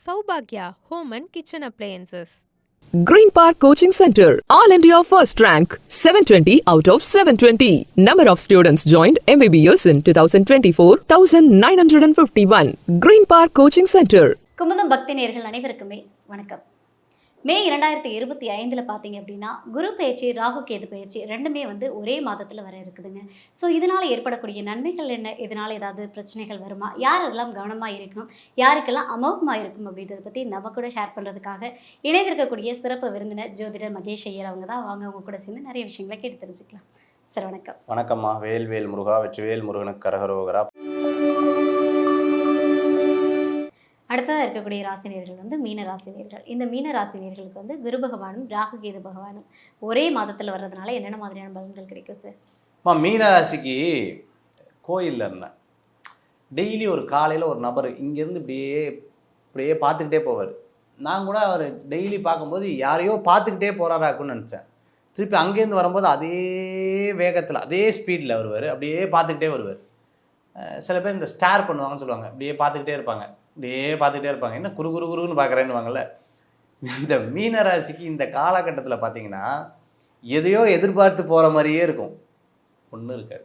Saubhagya Home and Kitchen Appliances. Green Park Coaching Center, All India First Rank, 720 out of 720. Number of students joined MBBS in 2024, 1951. Green Park Coaching Center. Kumudam பக்தி நேயர்கள் அனைவருக்குமே வணக்கம். மே 2025 பார்த்தீங்க அப்படின்னா குரு பயிற்சி, ராகு கேது பயிற்சி ரெண்டுமே ஒரே மாதத்தில் வர இருக்குதுங்க. ஸோ இதனால் ஏற்படக்கூடிய நன்மைகள் என்ன, இதனால் ஏதாவது பிரச்சனைகள் வருமா, யாரெல்லாம் கவனமாக இருக்கணும், யாருக்கெல்லாம் அமோகமாக இருக்கும் அப்படின்றத பற்றி நம்ம கூட ஷேர் பண்ணுறதுக்காக இணைந்திருக்கக்கூடிய சிறப்பு விருந்தினர் ஜோதிடர் மகேஷ் ஐயர் அவங்க தான். வாங்க அவங்க கூட சேர்ந்து நிறைய விஷயங்களை கேட்டு தெரிஞ்சுக்கலாம். சார் வணக்கம். வணக்கம்மா. வேல்வேல் முருகா, வெற்றிவேல் முருகனுக்கு கரகரோகரா. அடுத்ததாக இருக்கக்கூடிய ராசினியர்கள் மீன ராசினியர்கள். இந்த மீன ராசினியர்களுக்கு குரு பகவானும் ராகு கேது பகவானும் ஒரே மாதத்தில் வர்றதுனால என்னென்ன மாதிரியான பலன்கள் கிடைக்கும் சார்? மீன ராசிக்கு கோயிலில் இருந்தேன். டெய்லி ஒரு காலையில் ஒரு நபர் இங்கேருந்து இப்படியே பார்த்துக்கிட்டே போவார். நான் கூட அவர் டெய்லி பார்க்கும்போது யாரையோ பார்த்துக்கிட்டே போகிறாராக்குன்னு நினச்சேன். திருப்பி அங்கேருந்து வரும்போது அதே வேகத்தில் அதே ஸ்பீடில் வருவார். அப்படியே பார்த்துக்கிட்டே வருவார். சில பேர் இந்த ஸ்டார் பண்ணுவாங்கன்னு சொல்லுவாங்க. அப்படியே பார்த்துக்கிட்டே இருப்பாங்க. என்ன குறுன்னு பார்க்குறேன்னு வாங்கல்ல. இந்த மீன ராசிக்கு இந்த காலகட்டத்தில் பார்த்தீங்கன்னா எதையோ எதிர்பார்த்து போகிற மாதிரியே இருக்கும், ஒன்றும் இருக்காது.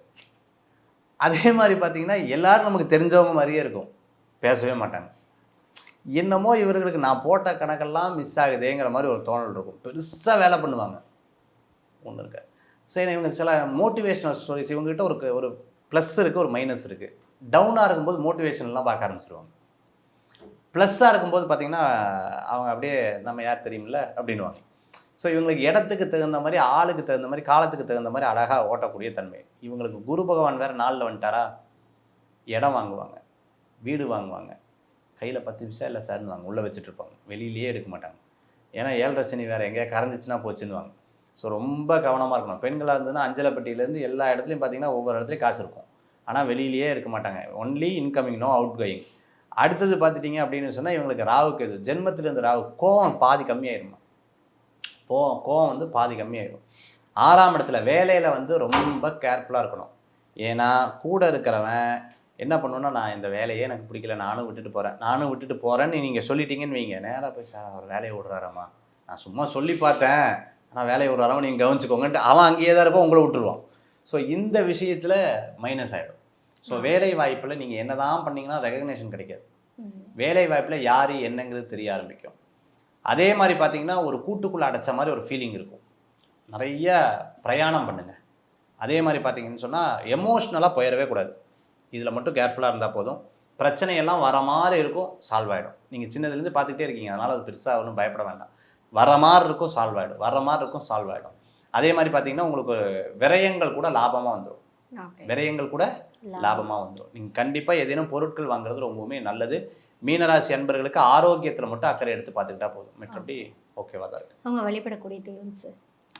அதே மாதிரி பார்த்தீங்கன்னா எல்லாரும் நமக்கு தெரிஞ்சவங்க மாதிரியே இருக்கும், பேசவே மாட்டாங்க. என்னமோ இவர்களுக்கு நான் போட்ட கணக்கெல்லாம் மிஸ் ஆகுதேங்கிற மாதிரி ஒரு தோணல் இருக்கும். பெருசாக வேலை பண்ணுவாங்க, ஒன்றும் இருக்காது. ஸோ இவங்க சில மோட்டிவேஷனல் ஸ்டோரிஸ், இவங்ககிட்ட ஒரு ப்ளஸ் இருக்குது, ஒரு மைனஸ் இருக்குது. டவுனாக இருக்கும்போது மோட்டிவேஷன்லாம் பார்க்க ஆரம்பிச்சிருவாங்க. ப்ளஸ்ஸாக இருக்கும்போது பார்த்திங்கன்னா அவங்க அப்படியே நம்ம யார் தெரியுமில்ல அப்படின்வாங்க. ஸோ இவங்களுக்கு இடத்துக்கு தகுந்த மாதிரி, ஆளுக்கு தகுந்த மாதிரி, காலத்துக்கு தகுந்த மாதிரி அழகாக ஓட்டக்கூடிய தன்மை. இவங்களுக்கு குரு பகவான் வேறு நாளில் வந்துட்டாரா, இடம் வாங்குவாங்க, வீடு வாங்குவாங்க, கையில் 10 பைசா இல்லை சார்னுவாங்க, உள்ளே வச்சுட்ருப்பாங்க, வெளியிலேயே எடுக்க மாட்டாங்க. ஏன்னா 7.5 சனி வேறு எங்கேயா கரைஞ்சிச்சுன்னா போச்சுன்னுவாங்க. ஸோ ரொம்ப கவனமாக இருக்கணும். பெண்களாக இருந்ததுன்னா அஞ்சலைப்பட்டியிலேருந்து எல்லா இடத்துலையும் பார்த்திங்கன்னா ஒவ்வொரு இடத்துலையும் காசு இருக்கும், ஆனால் வெளியிலேயே எடுக்க மாட்டாங்க. Only incoming, no outgoing. அடுத்தது பார்த்துட்டிங்க அப்படின்னு சொன்னால் இவங்களுக்கு ராகுக்கு எது ஜென்மத்திலேருந்து ராகு, கோவம் பாதி கம்மியாயிருமா. கோவம் பாதி கம்மியாயிடும். 6ஆம் இடத்துல வேலையில் ரொம்ப கேர்ஃபுல்லாக இருக்கணும். ஏன்னா கூட இருக்கிறவன் என்ன பண்ணுன்னா, நான் இந்த வேலையே எனக்கு பிடிக்கல, நானும் விட்டுட்டு போகிறேன்னு நீங்கள் சொல்லிட்டீங்கன்னு வைங்க, நேராக போய் சார் அவர் வேலையை விடுறாராம்மா, நான் சும்மா சொல்லி பார்த்தேன், ஆனால் வேலையை விடுறாராம நீங்கள் கவனிச்சுக்கோங்கன்ட்டு அவன் அங்கேயே தான் இருப்போம், உங்களை விட்டுருவான். ஸோ இந்த விஷயத்தில் மைனஸ் ஆகிடும். ஸோ வேலை வாய்ப்பில் நீங்கள் என்ன தான் பண்ணிங்கன்னா ரெகக்னேஷன் கிடைக்காது. வேலை வாய்ப்பில் யார் என்னங்கிறது தெரிய ஆரம்பிக்கும். அதே மாதிரி பார்த்தீங்கன்னா ஒரு கூட்டுக்குள்ளே அடைச்ச மாதிரி ஒரு ஃபீலிங் இருக்கும். நிறைய பிரயாணம் பண்ணுங்கள். அதே மாதிரி பார்த்தீங்கன்னு சொன்னால் எமோஷ்னலாக போயிடவே கூடாது. இதில் மட்டும் கேர்ஃபுல்லாக இருந்தால் போதும். பிரச்சனையெல்லாம் வர மாதிரி இருக்கும், சால்வ் ஆகிடும். நீங்கள் சின்னதுலேருந்து பார்த்துக்கிட்டே இருக்கீங்க, அதனால் அது பெருசாக ஒன்றும் பயப்பட வேண்டாம். வர மாதிரி இருக்கும், சால்வ் ஆகிடும், சால்வ் ஆகிடும். அதே மாதிரி பார்த்தீங்கன்னா உங்களுக்கு விரயங்கள் கூட லாபமாக வந்துடும். நீங்கள் கண்டிப்பாக ஏதேனும் பொருட்கள் வாங்குறது ரொம்பவுமே நல்லது. மீனராசி அன்பர்களுக்கு ஆரோக்கியத்தில் மட்டும் அக்கறை எடுத்து பார்த்துக்கிட்டா போதும், மற்றபடி ஓகேவா தான் இருக்கு. அவங்க வழிபடக்கூடிய தெய்வம் சார்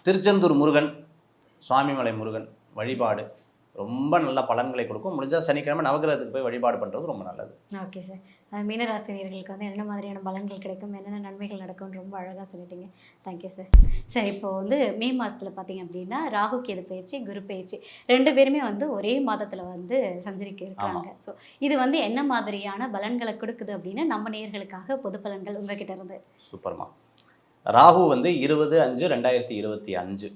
திருச்செந்தூர் முருகன், சுவாமிமலை முருகன் வழிபாடு ரொம்ப நல்ல பலன்களை கொடுக்கும். முடிஞ்சால் சனிக்கிழமை நவகிரகத்துக்கு போய் வழிபாடு பண்ணுறது ரொம்ப நல்லது. Okay sir. மீனராசினியர்களுக்கு என்ன மாதிரியான பலன்கள் கிடைக்கும், என்னென்ன நன்மைகள் நடக்கும்னு ரொம்ப அழகாக சொல்லிட்டீங்க. Thank you sir. சார் இப்போது மே மாதத்தில் பார்த்தீங்க அப்படின்னா ராகு கேது பயிற்சி, குரு பயிற்சி ரெண்டு பேருமே ஒரே மாதத்தில் சஞ்சரிக்க இருக்காங்க. ஸோ இது என்ன மாதிரியான பலன்களை கொடுக்குது அப்படின்னு நம்ம நேயர்களுக்காக பொது பலன்கள் உங்ககிட்ட இருந்து. சூப்பர்மா. ராகு 20/5/2025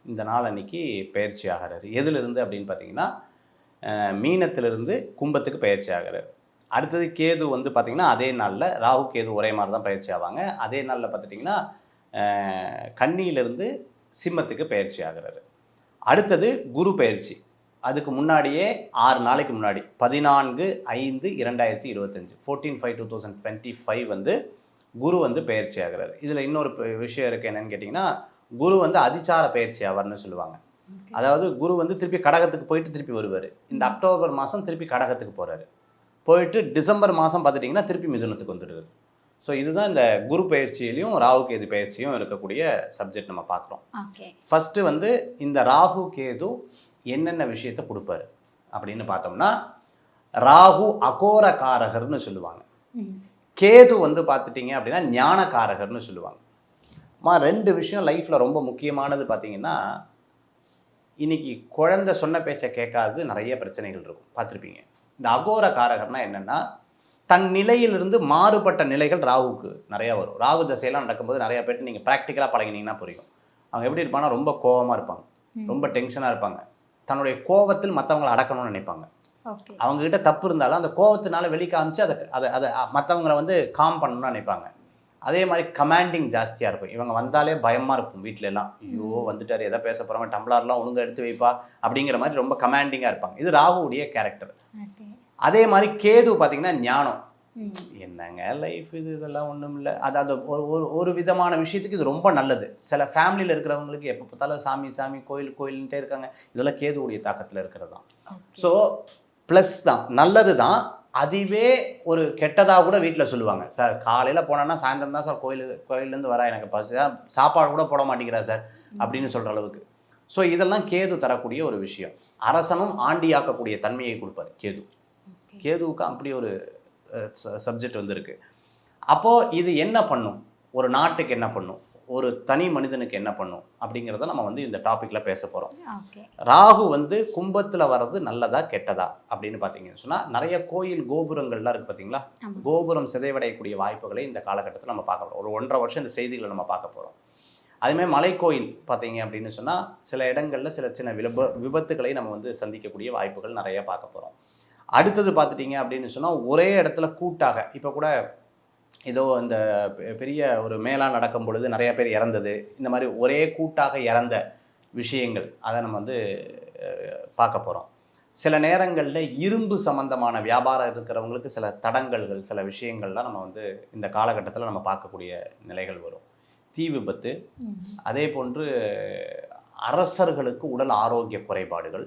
இந்த நாள் அன்னைக்கு பயிற்சி ஆகிறாரு. எதிலிருந்து அப்படின்னு பார்த்தீங்கன்னா மீனத்திலிருந்து கும்பத்துக்கு பயிற்சி ஆகிறாரு. அடுத்தது கேது பார்த்தீங்கன்னா அதே நாளில், ராகு கேது ஒரே மாதிரி தான் பயிற்சி ஆவாங்க. அதே நாளில் பார்த்துட்டிங்கன்னா கன்னியிலிருந்து சிம்மத்துக்கு பயிற்சி ஆகிறாரு. அடுத்தது குரு பயிற்சி. அதுக்கு முன்னாடியே 6 நாளைக்கு முன்னாடி 14/5/2025 14/5/2025 குரு பயிற்சி ஆகிறாரு. இதில் இன்னொரு விஷயம் இருக்குது, என்னென்னு கேட்டிங்கன்னா குரு அதிச்சார பயிற்சி ஆவார்னு சொல்லுவாங்க. அதாவது குரு திருப்பி கடகத்துக்கு போயிட்டு திருப்பி வருவார். இந்த அக்டோபர் மாதம் திருப்பி கடகத்துக்கு போகிறாரு. போயிட்டு டிசம்பர் மாதம் பார்த்துட்டிங்கன்னா திருப்பி மிதுனத்துக்கு வந்துடுறாரு. ஸோ இதுதான் இந்த குரு பயிற்சியிலையும் ராகு கேது பயிற்சியும் இருக்கக்கூடிய சப்ஜெக்ட் நம்ம பார்க்குறோம். ஃபஸ்ட்டு இந்த ராகு கேது என்னென்ன விஷயத்தை கொடுப்பாரு அப்படின்னு பார்த்தோம்னா, ராகு அகோரகாரகர்னு சொல்லுவாங்க. கேது பார்த்துட்டிங்க அப்படின்னா ஞானகாரகர்னு சொல்லுவாங்க. 2 விஷயம் லைஃப்பில் ரொம்ப முக்கியமானது. பார்த்தீங்கன்னா இன்றைக்கி குழந்தை சொன்ன பேச்சை கேட்காது நிறைய பிரச்சனைகள் இருக்கும், பார்த்துருப்பீங்க. இந்த அகோர காரகர்னா என்னென்னா, தன் நிலையிலிருந்து மாறுபட்ட நிலைகள் ராகுக்கு நிறையா வரும். ராகு தசையெல்லாம் நடக்கும்போது நிறையா பேர்ட்டு நீங்கள் ப்ராக்டிக்கலாக பழகினீங்கன்னா புரியும். அவங்க எப்படி இருப்பாங்கன்னா ரொம்ப கோவமாக இருப்பாங்க, ரொம்ப டென்ஷனாக இருப்பாங்க, தன்னுடைய கோவத்தில் மற்றவங்களை அடக்கணும்னு நினைப்பாங்க. அவங்ககிட்ட தப்பு இருந்தாலும் அந்த கோவத்தினால வெளிக்காமிச்சு அதை அதை அதை மற்றவங்களை வந்து காம் பண்ணணும்னு நினைப்பாங்க. அதே மாதிரி கமாண்டிங் ஜாஸ்தியாக இருக்கும். இவங்க வந்தாலே பயமாக இருக்கும் வீட்டில எல்லாம். ஐயோ வந்துட்டார், எதை பேச போகிறோம், டம்ளர்லாம் ஒழுங்காக எடுத்து வைப்பா அப்படிங்கிற மாதிரி ரொம்ப கமாண்டிங்காக இருப்பாங்க. இது ராகுவுடைய கேரக்டர். அதே மாதிரி கேது பார்த்தீங்கன்னா ஞானம். என்னங்க லைஃப் இது, இதெல்லாம் ஒன்றும் இல்லை. அதாவது ஒரு விதமான விஷயத்துக்கு இது ரொம்ப நல்லது. சில ஃபேமிலியில் இருக்கிறவங்களுக்கு எப்போ பார்த்தாலும் சாமி சாமி கோயில் கோயில்ன்ட்டே இருக்காங்க. இதெல்லாம் கேதுவுடைய தாக்கத்தில் இருக்கிறது தான். ஸோ ப்ளஸ் தான், நல்லது தான். அதுவே ஒரு கெட்டதாக கூட வீட்டில் சொல்லுவாங்க. சார் காலையில் போனோன்னா சாயந்தரம் தான் சார் கோயிலேருந்து வரா, எனக்கு பசி, சாப்பாடு கூட போட மாட்டேங்கிறா சார் அப்படின்னு சொல்கிற அளவுக்கு. ஸோ இதெல்லாம் கேது தரக்கூடிய ஒரு விஷயம். அரசனும் ஆண்டியாக்கக்கூடிய தன்மையை கொடுப்பார் கேது. கேதுவுக்கு அப்படி ஒரு சப்ஜெக்ட் வந்து இருக்கு. அப்போது இது என்ன பண்ணும், ஒரு நாட்டுக்கு என்ன பண்ணும், ஒரு தனி மனிதனுக்கு என்ன பண்ணும் அப்படிங்கிறத நம்ம வந்து இந்த டாப்பிக்கில் பேச போகிறோம். ராகு வந்து கும்பத்தில் வர்றது நல்லதா கெட்டதா அப்படின்னு பார்த்தீங்கன்னு சொன்னால், நிறைய கோயில் கோபுரங்கள்லாம் இருக்குது பார்த்தீங்களா. கோபுரம் சிதைவடையக்கூடிய வாய்ப்புகளை இந்த காலகட்டத்தில் நம்ம பார்க்க போகிறோம். ஒரு 1.5 வருஷம் இந்த செய்திகளை நம்ம பார்க்க போகிறோம். அதுமாதிரி மலைக்கோயில் பார்த்தீங்க அப்படின்னு சொன்னால், சில இடங்களில் சில சின்ன விபத்துக்களை நம்ம வந்து சந்திக்கக்கூடிய வாய்ப்புகள் நிறையா பார்க்க போகிறோம். அடுத்தது பார்த்துட்டிங்க அப்படின்னு சொன்னால், ஒரே இடத்துல கூட்டாக, இப்போ கூட ஏதோ இந்த பெரிய ஒரு மேலா நடக்கும் பொழுது நிறைய பேர் இறந்தது, இந்த மாதிரி ஒரே கூட்டாக இறந்த விஷயங்கள், அதை நம்ம வந்து பார்க்க போகிறோம். சில நேரங்களில் இரும்பு சம்பந்தமான வியாபாரம் இருக்கிறவங்களுக்கு சில தடங்கல்கள், சில விஷயங்கள்லாம் நம்ம வந்து இந்த காலகட்டத்தில் நம்ம பார்க்கக்கூடிய நிலைகள் வரும். தீ விபத்து, அதே போன்று அரசர்களுக்கு உடல் ஆரோக்கிய குறைபாடுகள்,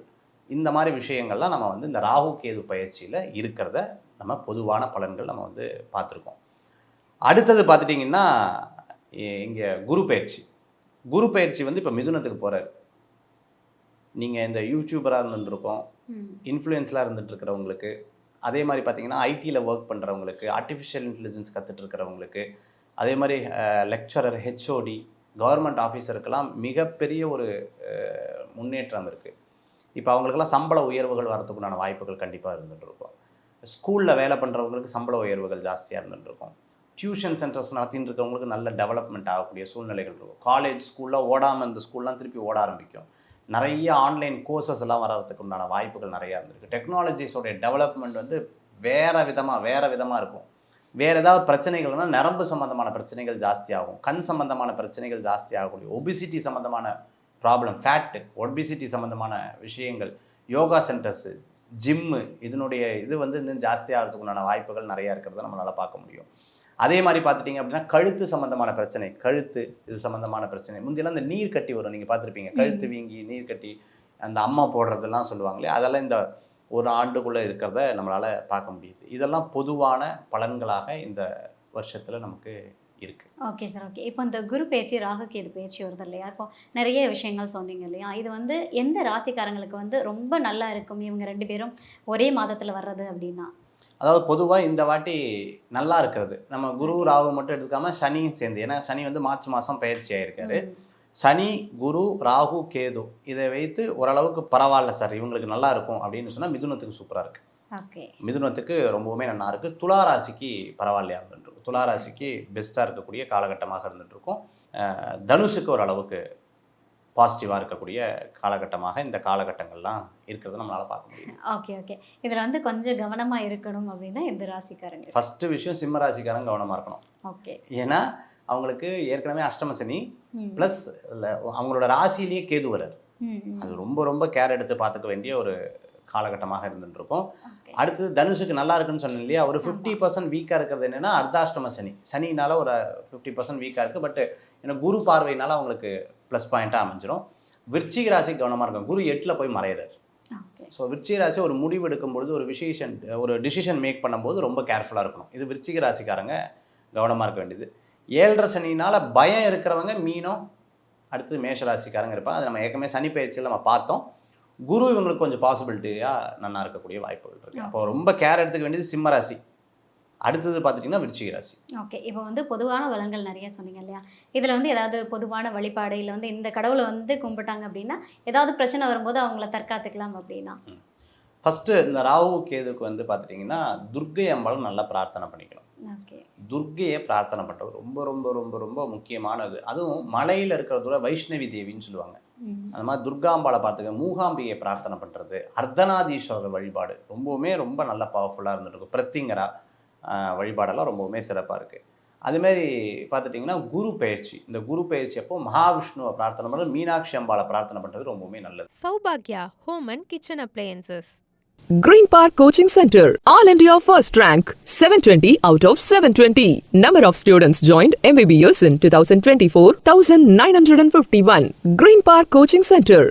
இந்த மாதிரி விஷயங்கள்லாம் நம்ம வந்து இந்த ராகு கேது பயிற்சியில் இருக்கிறத நம்ம பொதுவான பலன்கள் நம்ம வந்து பார்த்துருக்கோம். அடுத்தது பார்த்துட்டிங்கன்னா இங்கே குரு பயிற்சி வந்து இப்போ மிதுனத்துக்கு போகிறார். நீங்கள் இந்த யூடியூபராக இருந்துட்டுருக்கோம், இன்ஃப்ளூயன்ஸலாக இருந்துகிட்ருக்கிறவங்களுக்கு, அதே மாதிரி பார்த்தீங்கன்னா ஐடியில் ஒர்க் பண்ணுறவங்களுக்கு, ஆர்டிஃபிஷியல் இன்டெலிஜென்ஸ் கற்றுட்டு இருக்கிறவங்களுக்கு, அதே மாதிரி லெக்சரர், ஹெச்ஓடி, கவர்மெண்ட் ஆஃபீஸருக்கெல்லாம் மிகப்பெரிய ஒரு முன்னேற்றம் இருக்குது. இப்போ அவங்களுக்கெல்லாம் சம்பள உயர்வுகள் வரதுக்குண்டான வாய்ப்புகள் கண்டிப்பாக இருந்துகிட்ருக்கோம். ஸ்கூலில் வேலை பண்ணுறவங்களுக்கு சம்பள உயர்வுகள் ஜாஸ்தியாக இருந்துகிட்ருக்கோம். டியூஷன் சென்டர்ஸ் நடத்தின்னு இருக்கவங்களுக்கு நல்ல டெவலப்மெண்ட் ஆகக்கூடிய சூழ்நிலைகள் இருக்கும். காலேஜ் ஸ்கூலில் ஓடாமல் இந்த ஸ்கூல்லாம் திருப்பி ஓட ஆரம்பிக்கும். நிறைய ஆன்லைன் கோர்சஸ் எல்லாம் வர்றதுக்கு உண்டான வாய்ப்புகள் நிறையா இருந்திருக்கு. டெக்னாலஜிஸோடைய டெவலப்மெண்ட் வந்து வேறு விதமாக இருக்கும். வேறு ஏதாவது பிரச்சனைகள்னால் நரம்பு சம்மந்தமான பிரச்சனைகள் ஜாஸ்தியாகும், கண் சம்மந்தமான பிரச்சனைகள் ஜாஸ்தியாகக்கூடிய, ஒபிசிட்டி சம்மந்தமான ப்ராப்ளம், ஃபேட்டு, ஒபிசிட்டி சம்மந்தமான விஷயங்கள், யோகா சென்டர்ஸு, ஜிம்மு, இதனுடைய இது வந்து இன்னும் ஜாஸ்தியாகிறதுக்கு உண்டான வாய்ப்புகள் நிறையா இருக்கிறத நம்மளால் பார்க்க முடியும். அதே மாதிரி பார்த்துட்டிங்க அப்படின்னா கழுத்து சம்மந்தமான பிரச்சனை, இது சம்மந்தமான பிரச்சனை. முந்தியெல்லாம் இந்த நீர் கட்டி வரும், நீங்கள் பார்த்துருப்பீங்க. கழுத்து வீங்கி நீர் கட்டி அந்த அம்மா போடுறதெல்லாம் சொல்லுவாங்களே, அதெல்லாம் இந்த ஒரு ஆண்டுக்குள்ளே இருக்கிறத நம்மளால் பார்க்க முடியுது. இதெல்லாம் பொதுவான பலன்களாக இந்த வருஷத்தில் நமக்கு இருக்குது. Okay sir, okay. இப்போ இந்த குரு பேச்சு, ராகு கேது பேச்சு வருது இல்லையா, இப்போ நிறைய விஷயங்கள் சொன்னீங்க இல்லையா, இது வந்து எந்த ராசிக்காரங்களுக்கு வந்து ரொம்ப நல்லா இருக்கும் இவங்க 2 பேரும் ஒரே மாதத்தில் வர்றது அப்படின்னா? அதாவது பொதுவாக இந்த வாட்டி நல்லா இருக்கிறது, நம்ம குரு ராகு மட்டும் எடுத்துக்காமல் சனியும் சேர்ந்து, ஏன்னா சனி வந்து மார்ச் மாதம் பயிற்சி ஆகிருக்காரு. சனி, குரு, ராகு, கேது இதை வைத்து ஓரளவுக்கு பரவாயில்ல சார், இவங்களுக்கு நல்லா இருக்கும் அப்படின்னு சொன்னால் மிதுனத்துக்கு சூப்பராக இருக்குது. ஓகே, மிதுனத்துக்கு ரொம்பவுமே நல்லா இருக்குது. துலா ராசிக்கு பரவாயில்லையா இருந்துட்டுருக்கும். துலா ராசிக்கு பெஸ்ட்டாக இருக்கக்கூடிய காலகட்டமாக இருந்துகிட்ருக்கும். தனுஷுக்கு ஓரளவுக்கு பாசிட்டிவாக இருக்கக்கூடிய காலகட்டமாக இந்த காலகட்டங்கள்லாம் இருக்கிறத நம்மளால் பார்க்க முடியும். Okay, okay. இதில் வந்து கொஞ்சம் கவனமாக இருக்கணும் அப்படின்னா எந்த ராசிக்காரங்க? ஃபஸ்ட்டு விஷயம் சிம்ம ராசிக்காரங்க கவனமாக இருக்கணும். ஓகே, ஏன்னா அவங்களுக்கு ஏற்கனவே அஷ்டம சனி ப்ளஸ் அவங்களோட ராசியிலேயே கேது வரார். அது ரொம்ப ரொம்ப கேர் எடுத்து பார்த்துக்க வேண்டிய ஒரு காலகட்டமாக இருந்துருக்கும். அடுத்தது தனுஷுக்கு நல்லா இருக்குன்னு சொன்னேன் இல்லையா, ஒரு 50% வீக்காக இருக்கிறது என்னென்னா அர்த்தாஷ்டம சனினால ஒரு 50% வீக்காக இருக்குது. பட் ஏன்னா குரு பார்வையினால அவங்களுக்கு ப்ளஸ் பாயிண்ட்டாக அமைஞ்சிடும். விருச்சிக ராசி கவனமாக இருக்கும், குரு 8ல் போய் மறையிறார். ஸோ விருச்சிக ராசி ஒரு முடிவு எடுக்கும்பொழுது, ஒரு டிசிஷன் மேக் பண்ணும்போது ரொம்ப கேர்ஃபுல்லாக இருக்கணும். இது விருச்சிக ராசிக்காரங்க கவனமாக இருக்க வேண்டியது. 7.5 சனினால் பயம் இருக்கிறவங்க மீனம், அடுத்தது மேஷராசிக்காரங்க இருப்பாங்க. அது நம்ம ஏற்கனவே சனி பயிற்சியில் நம்ம பார்த்தோம். குரு இவங்களுக்கு கொஞ்சம் பாசிபிலிட்டியாக நல்லா இருக்கக்கூடிய வாய்ப்புகள் இருக்குது. அப்போ ரொம்ப கேர் எடுத்துக்க வேண்டியது சிம்ம ராசி. அடுத்தது பார்த்துட்டிங்கன்னா விருச்சிக ராசி. ஓகே, இப்போ வந்து பொதுவான வளங்கள் நிறைய சொன்னீங்க இல்லையா, இதில் வந்து ஏதாவது பொதுவான வழிபாடு இல்லை வந்து இந்த கடவுளை வந்து கும்பிட்டாங்க அப்படின்னா ஏதாவது பிரச்சனை வரும்போது அவங்கள தற்காத்துக்கலாம் அப்படின்னா? ஃபஸ்ட்டு இந்த ராகு கேதுக்கு வந்து பார்த்துட்டிங்கன்னா துர்க்கை அம்பாளும் நல்லா பிரார்த்தனை பண்ணிக்கணும். ஓகே. துர்க்கையை பிரார்த்தனை பண்ணுறது ரொம்ப ரொம்ப ரொம்ப ரொம்ப முக்கியமானது. அதுவும் மலையில் இருக்கிறதோட வைஷ்ணவி தேவின்னு சொல்லுவாங்க. அந்த மாதிரி துர்காம்பாளை பார்த்துக்க, மூகாம்பிகையை பிரார்த்தனை பண்ணுறது, அர்த்தநாதீஸ்வரர் வழிபாடு ரொம்பவுமே ரொம்ப நல்ல பவர்ஃபுல்லாக இருந்துருக்கும். பிரத்திங்கரா வழிபாடெல்லாம் ரொம்பவுமே சிறப்பாக இருக்குது. அதுமாரி பார்த்துட்டிங்கன்னா குரு பயிற்சி, இந்த குரு பயிற்சி அப்போ மகாவிஷ்ணுவை பிரார்த்தனை பண்ணுறது, மீனாட்சி அம்பாளை பிரார்த்தனை பண்ணுறது ரொம்பவுமே நல்லது. Saubhagya Home and Kitchen Appliances. Green Park Coaching Center, All India First Rank, 720 out of 720. Number of students joined MBBS in 2024, 1951. Green Park Coaching Center.